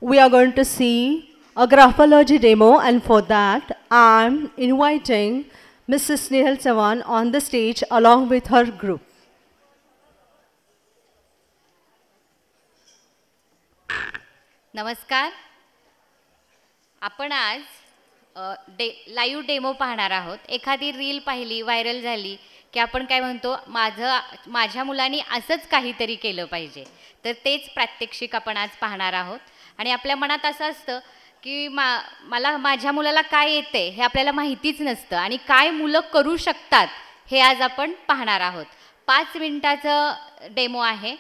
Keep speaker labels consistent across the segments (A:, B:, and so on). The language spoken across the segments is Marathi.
A: we are going to see a graphology demo, and for that I'm inviting Mrs. Snehal Chavan on the stage along with her group.
B: नमस्कार. आपण आज लाईव्ह डेमो पाहणार आहोत. एखादी रील पाहिली, व्हायरल झाली की आपण काय म्हणतो, माझ्या मुलांनी असंच काहीतरी केलं पाहिजे. तर तेच प्रात्यक्षिक आपण आज पाहणार आहोत. आणि आपल्या मनात असं असतं की मला माझ्या मुलाला काय येते हे आपल्याला माहितीच नसतं, आणि काय मुलं करू शकतात हे आज आपण पाहणार आहोत. 5 मिनिटाचं डेमो आहे.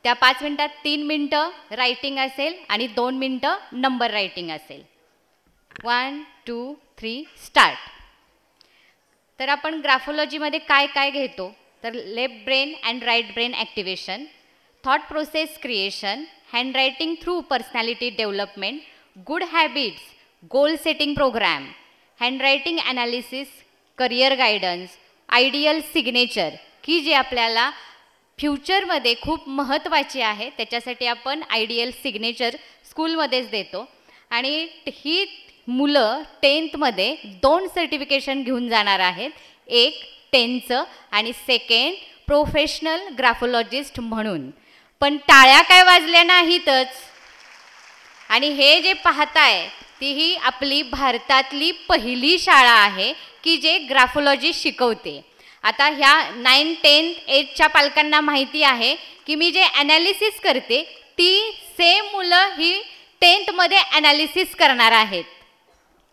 B: त्या 5 मिनिटात 3 मिनिटं रायटिंग असेल आणि 2 मिनिटं नंबर रायटिंग असेल. 1 2 3 स्टार्ट. तर आपण ग्राफोलॉजीमध्ये काय काय घेतो, तर left brain and right brain activation, thought process creation, handwriting through personality development, good habits, goal setting program, handwriting analysis, career guidance, ideal signature, की जे आपल्याला फ्युचरमध्ये खूप महत्त्वाची आहे. त्याच्यासाठी आपण आयडियल सिग्नेचर स्कूलमध्येच देतो. आणि ही मुलं 10thमध्ये 2 सर्टिफिकेशन घेऊन जाणार आहेत. एक 10चं आणि सेकंड प्रोफेशनल ग्राफोलॉजिस्ट म्हणून. पण टाळ्या काय वाजल्या नाहीतच. आणि हे जे पाहताय ती ही आपली भारतातली पहिली शाळा आहे की जे ग्राफोलॉजी शिकवते. आता ह्या 9, 10, 8च्या पालकांना माहिती आहे की मी जे ॲनालिसिस करते ती सेम मुलं ही 10thमध्ये ॲनालिसिस करणार आहेत.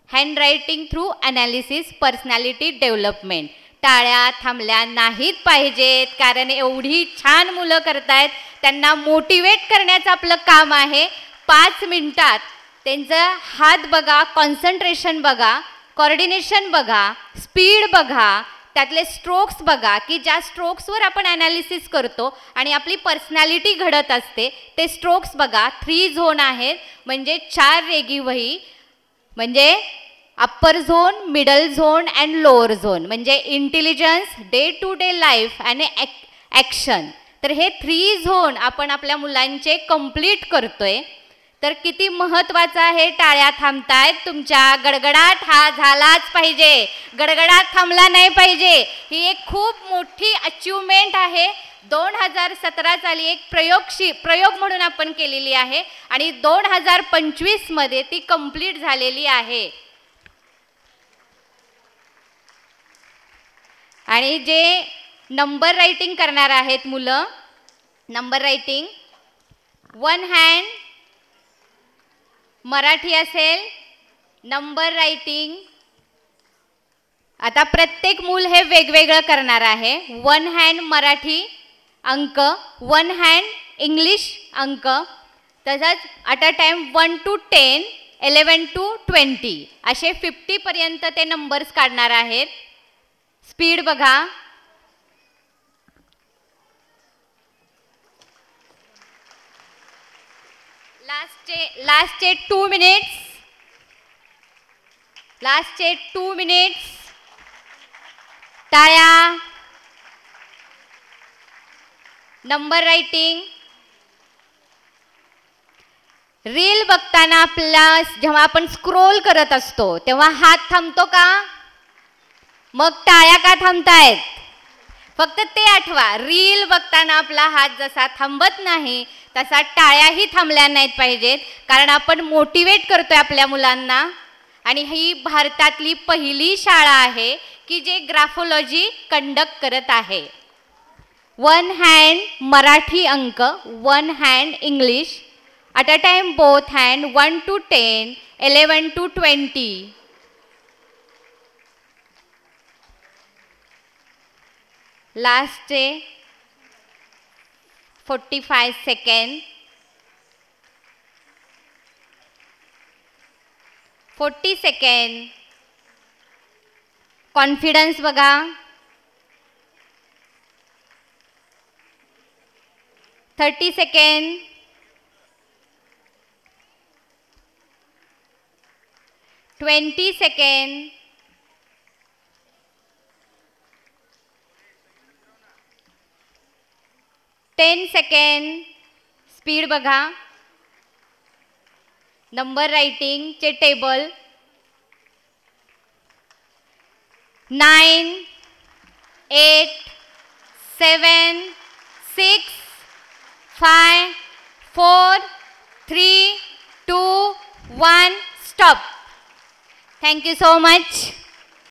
B: Handwriting through analysis personality development. टाळ्या थांबल्या नाहीत पाहिजेत, कारण एवढी छान मुलं करतायत. त्यांना मोटिवेट करण्याचं आपलं काम आहे. 5 मिनिटात त्यांचं हात बघा, कॉन्सन्ट्रेशन बघा, कॉर्डिनेशन बघा, स्पीड बघा, त्यातले स्ट्रोक्स बघा की ज्या स्ट्रोक्सवर आपण ॲनालिसिस करतो आणि आपली पर्सनॅलिटी घडत असते ते स्ट्रोक्स बघा. 3 झोन आहेत, म्हणजे 4 रेगी वही, म्हणजे upper zone, middle zone and lower zone, म्हणजे intelligence, day to day life आणि ॲक्शन. तर हे 3 झोन आपण आपल्या मुलांचे कंप्लीट करतोय. तर किती महत्त्वाचं आहे. टाळ्या थांबतायत तुमच्या, गडगडाट हा झालाच पाहिजे, गडगडाट थांबला नाही पाहिजे. ही एक खूप मोठी अचिव्हमेंट आहे. 2017 साली एक प्रयोग म्हणून आपण केलेली आहे आणि 2025मध्ये ती कंप्लीट झालेली आहे. आणि जे नंबर रायटिंग करणार आहेत मुलं, नंबर रायटिंग 1 हँड मराठी असेल, नंबर रायटिंग. आता प्रत्येक मूल हे वेगवेगळं करणार आहे. 1 हँड मराठी अंक, 1 हँड इंग्लिश अंक, तसंच at a time 1 to 10, 11 to 20 असे 50पर्यंत ते नंबर्स काढणार आहेत. स्पीड बघा. लास्टचे 2 मिनिट्स, लास्टचे 2 मिनिट्स. टाळ्या. Number writing. रील बघताना आपला जेव्हा आपण स्क्रोल करत असतो तेव्हा हात थांबतो का? मग टाळ्या का थांबतायत? फक्त ते आठवा, रील बघताना आपला हात जसा थांबत नाही तसा टाळ्याही थांबल्या नाहीत पाहिजेत, कारण आपण मोटिवेट करतोय आपल्या मुलांना. आणि ही भारतातली पहिली शाळा आहे की जे ग्राफोलॉजी कंडक्ट करत आहे. 1 हँड मराठी अंक, 1 hand English, at a time both hand 1 to 10, 11 to 20. लास्टचे 45 सेकंड. 40 सेकंड. कॉन्फिडन्स बघा. 30 सेकंड. 20 सेकंड. 10 सेकंड. स्पीड बघा. नंबर रायटिंगचे table 9, 8, 7, 6, 5, 4, 3, 2, 1 stop. Thank you so much.